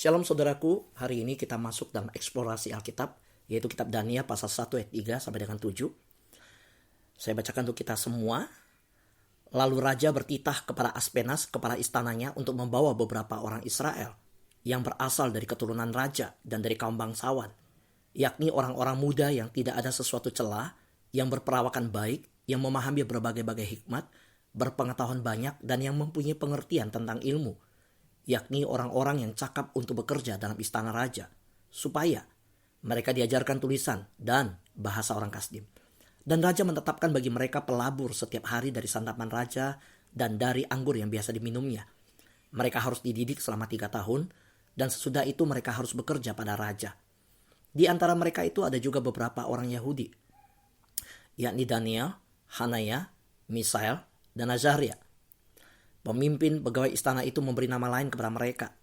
Shalom saudaraku, hari ini kita masuk dalam eksplorasi Alkitab, yaitu kitab Daniel pasal 1 ayat 3 sampai dengan 7. Saya bacakan untuk kita semua. Lalu raja bertitah kepada Aspenas, kepala istananya, untuk membawa beberapa orang Israel yang berasal dari keturunan raja dan dari kaum bangsawan, yakni orang-orang muda yang tidak ada sesuatu celah, yang berperawakan baik, yang memahami berbagai-bagai hikmat, berpengetahuan banyak, dan yang mempunyai pengertian tentang ilmu, yakni orang-orang yang cakap untuk bekerja dalam istana raja, supaya mereka diajarkan tulisan dan bahasa orang Kasdim. Dan raja menetapkan bagi mereka pelabur setiap hari dari santapan raja dan dari anggur yang biasa diminumnya. Mereka harus dididik selama 3 tahun, dan sesudah itu mereka harus bekerja pada raja. Di antara mereka itu ada juga beberapa orang Yahudi, yakni Daniel, Hanaya, Misael, dan Azaria. Pemimpin pegawai istana itu memberi nama lain kepada mereka.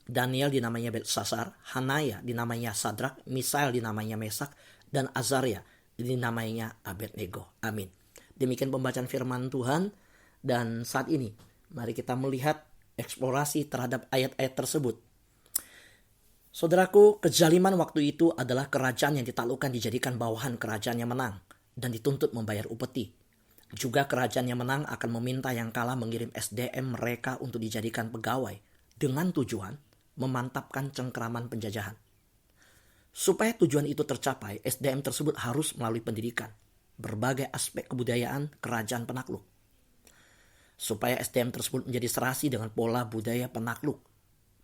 Daniel dinamanya Belsasar, Hanaya dinamanya Sadrak, Misael dinamanya Mesak, dan Azaria dinamanya Abednego. Amin. Demikian pembacaan firman Tuhan, dan saat ini mari kita melihat eksplorasi terhadap ayat-ayat tersebut. Saudaraku, kezaliman waktu itu adalah kerajaan yang ditaklukkan dijadikan bawahan kerajaan yang menang dan dituntut membayar upeti. Juga kerajaan yang menang akan meminta yang kalah mengirim SDM mereka untuk dijadikan pegawai dengan tujuan memantapkan cengkeraman penjajahan. Supaya tujuan itu tercapai, SDM tersebut harus melalui pendidikan berbagai aspek kebudayaan kerajaan penakluk. Supaya SDM tersebut menjadi serasi dengan pola budaya penakluk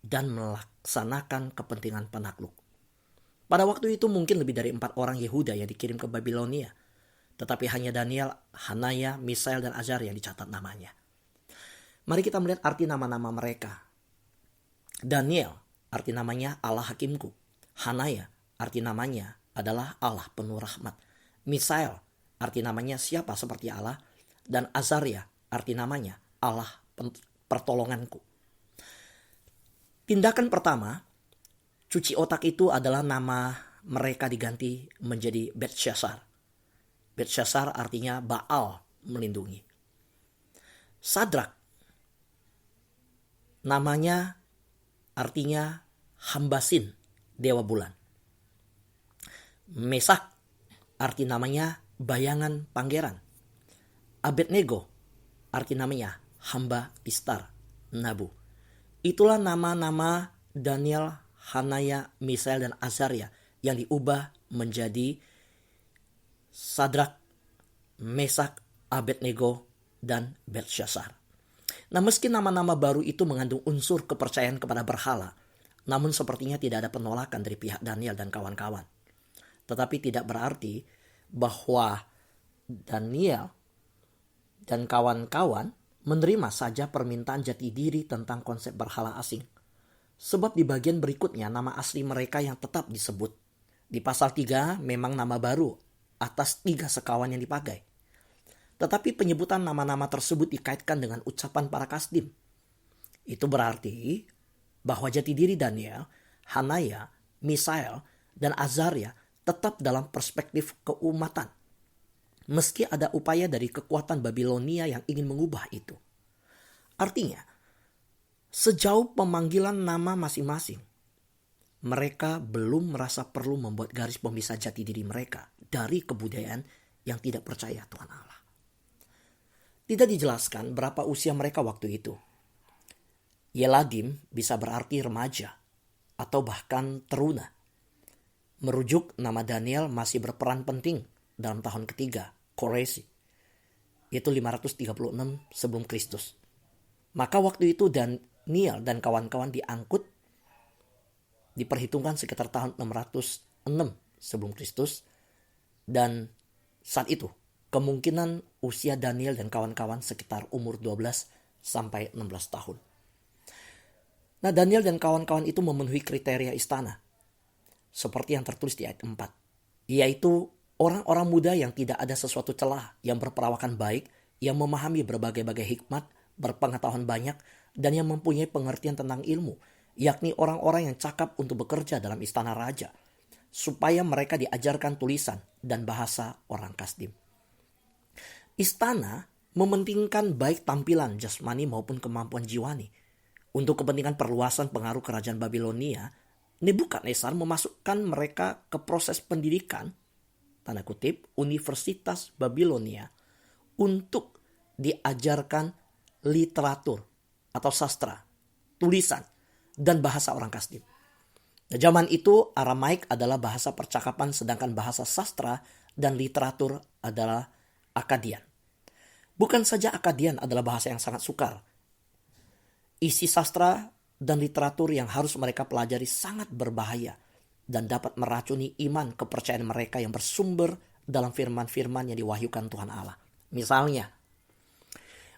dan melaksanakan kepentingan penakluk. Pada waktu itu mungkin lebih dari 4 orang Yehuda yang dikirim ke Babilonia, tetapi hanya Daniel, Hanaya, Misael, dan Azaria yang dicatat namanya. Mari kita melihat arti nama-nama mereka. Daniel, arti namanya Allah Hakimku. Hanaya, arti namanya adalah Allah penuh rahmat. Misael, arti namanya siapa seperti Allah. Dan Azaria, arti namanya Allah pertolonganku. Tindakan pertama, cuci otak itu adalah nama mereka diganti menjadi Belsasar. Belsasar artinya Baal melindungi. Sadrak, namanya artinya Hambasin, dewa bulan. Mesak, arti namanya bayangan pangeran. Abednego, arti namanya hamba Istar, Nabu. Itulah nama-nama Daniel, Hanaya, Misael, dan Azaria yang diubah menjadi Sadrak, Mesak, Abednego, dan Belsasar. Nah, meski nama-nama baru itu mengandung unsur kepercayaan kepada berhala, namun sepertinya tidak ada penolakan dari pihak Daniel dan kawan-kawan. Tetapi tidak berarti bahwa Daniel dan kawan-kawan menerima saja permintaan jati diri tentang konsep berhala asing. Sebab di bagian berikutnya nama asli mereka yang tetap disebut. Di pasal 3 memang nama baru atas 3 sekawan yang dipakai. Tetapi penyebutan nama-nama tersebut dikaitkan dengan ucapan para Kasdim. Itu berarti bahwa jati diri Daniel, Hanaya, Misael, dan Azaria tetap dalam perspektif keumatan. Meski ada upaya dari kekuatan Babilonia yang ingin mengubah itu. Artinya, sejauh pemanggilan nama masing-masing, mereka belum merasa perlu membuat garis pemisah jati diri mereka dari kebudayaan yang tidak percaya Tuhan Allah. Tidak dijelaskan berapa usia mereka waktu itu. Yeladim bisa berarti remaja atau bahkan teruna. Merujuk nama Daniel masih berperan penting dalam tahun ketiga, Koresi, yaitu 536 sebelum Kristus. Maka waktu itu Daniel dan kawan-kawan diperhitungkan sekitar tahun 606 sebelum Kristus, dan saat itu kemungkinan usia Daniel dan kawan-kawan sekitar umur 12 sampai 16 tahun. Nah, Daniel dan kawan-kawan itu memenuhi kriteria istana seperti yang tertulis di ayat 4, yaitu orang-orang muda yang tidak ada sesuatu celah, yang berperawakan baik, yang memahami berbagai-bagai hikmat, berpengetahuan banyak, dan yang mempunyai pengertian tentang ilmu, yakni orang-orang yang cakap untuk bekerja dalam istana raja, supaya mereka diajarkan tulisan dan bahasa orang Kasdim. Istana mementingkan baik tampilan jasmani maupun kemampuan jiwani Untuk kepentingan perluasan pengaruh kerajaan Babilonia, Nebukadnezar memasukkan mereka ke proses pendidikan, tanda kutip, Universitas Babilonia, untuk diajarkan literatur atau sastra, tulisan, dan bahasa orang Kasdim. Nah, zaman itu Aramaik adalah bahasa percakapan, sedangkan bahasa sastra dan literatur adalah Akadian. Bukan saja Akadian adalah bahasa yang sangat sukar. Isi sastra dan literatur yang harus mereka pelajari sangat berbahaya dan dapat meracuni iman kepercayaan mereka yang bersumber dalam firman-firman yang diwahyukan Tuhan Allah. Misalnya,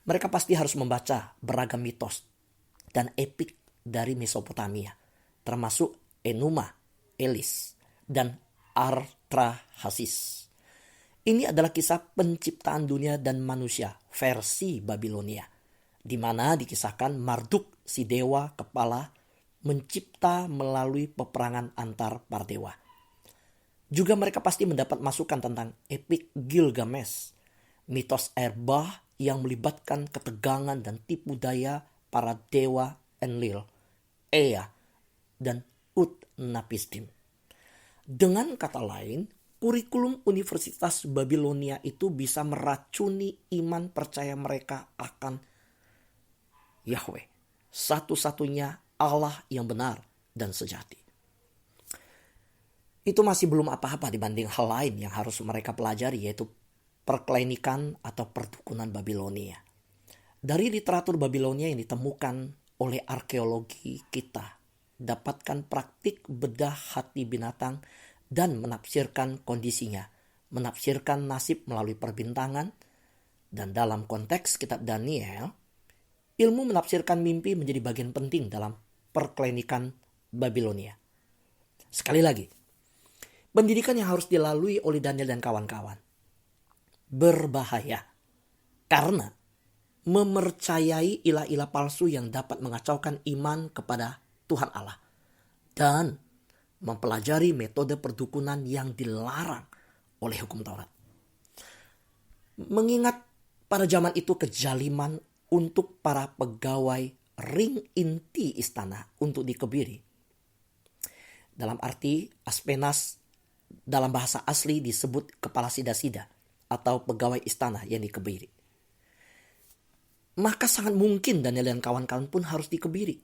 mereka pasti harus membaca beragam mitos dan epik dari Mesopotamia, termasuk Enuma Elis dan Artrahasis. Ini adalah kisah penciptaan dunia dan manusia versi Babilonia, di mana dikisahkan Marduk si dewa kepala mencipta melalui peperangan antar para dewa. Juga mereka pasti mendapat masukan tentang epik Gilgamesh, mitos air bah yang melibatkan ketegangan dan tipu daya para dewa Enlil, Ea, dan Utnapishtim. Dengan kata lain, kurikulum Universitas Babilonia itu bisa meracuni iman percaya mereka akan Yahweh, satu-satunya Allah yang benar dan sejati. Itu masih belum apa-apa dibanding hal lain yang harus mereka pelajari, yaitu perkliниkan atau perdukunan Babilonia. Dari literatur Babilonia yang ditemukan oleh arkeologi kita, dapatkan praktik bedah hati binatang dan menafsirkan kondisinya, menafsirkan nasib melalui perbintangan, dan dalam konteks kitab Daniel, ilmu menafsirkan mimpi menjadi bagian penting dalam perklinikan Babilonia. Sekali lagi, pendidikan yang harus dilalui oleh Daniel dan kawan-kawan berbahaya karena memercayai ilah-ilah palsu yang dapat mengacaukan iman kepada Tuhan Allah dan mempelajari metode perdukunan yang dilarang oleh hukum Taurat. Mengingat pada zaman itu kejaliman untuk para pegawai ring inti istana untuk dikebiri. Dalam arti Aspenas dalam bahasa asli disebut kepala sida-sida atau pegawai istana yang dikebiri. Maka sangat mungkin Daniel dan kawan-kawan pun harus dikebiri.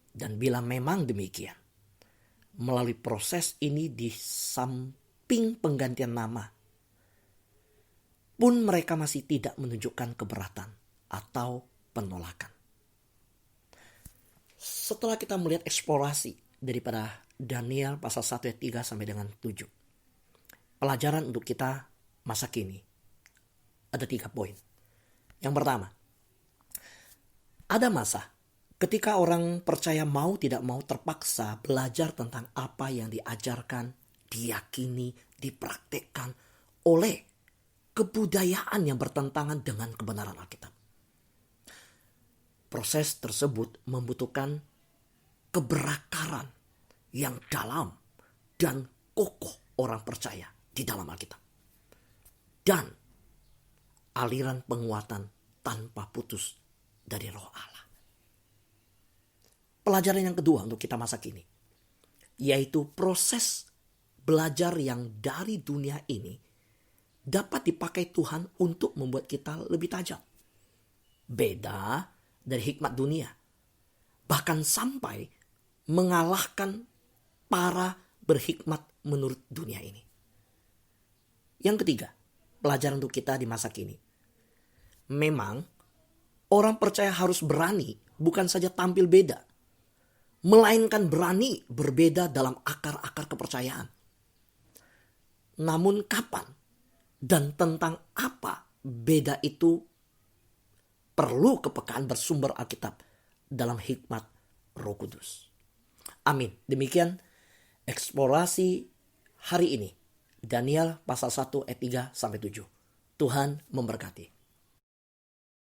Dan bila memang demikian, melalui proses ini di samping penggantian nama, pun mereka masih tidak menunjukkan keberatan atau penolakan. Setelah kita melihat eksplorasi daripada Daniel pasal 1 ayat 3 sampai dengan 7. Pelajaran untuk kita masa kini. Ada 3 poin. Yang pertama, ada masa ketika orang percaya mau tidak mau terpaksa belajar tentang apa yang diajarkan, diyakini, dipraktekkan oleh kebudayaan yang bertentangan dengan kebenaran Alkitab. Proses tersebut membutuhkan keberakaran yang dalam dan kokoh orang percaya di dalam Alkitab. Dan aliran penguatan tanpa putus dari Roh Allah. Pelajaran yang kedua untuk kita masa kini, yaitu proses belajar yang dari dunia ini dapat dipakai Tuhan untuk membuat kita lebih tajam. Beda dari hikmat dunia. Bahkan sampai mengalahkan para berhikmat menurut dunia ini. Yang ketiga, pelajaran untuk kita di masa kini. Memang orang percaya harus berani bukan saja tampil beda, melainkan berani berbeda dalam akar-akar kepercayaan. Namun kapan dan tentang apa beda itu perlu kepekaan bersumber Alkitab dalam hikmat Roh Kudus. Amin. Demikian eksplorasi hari ini. Daniel pasal 1 ayat 3 sampai 7. Tuhan memberkati.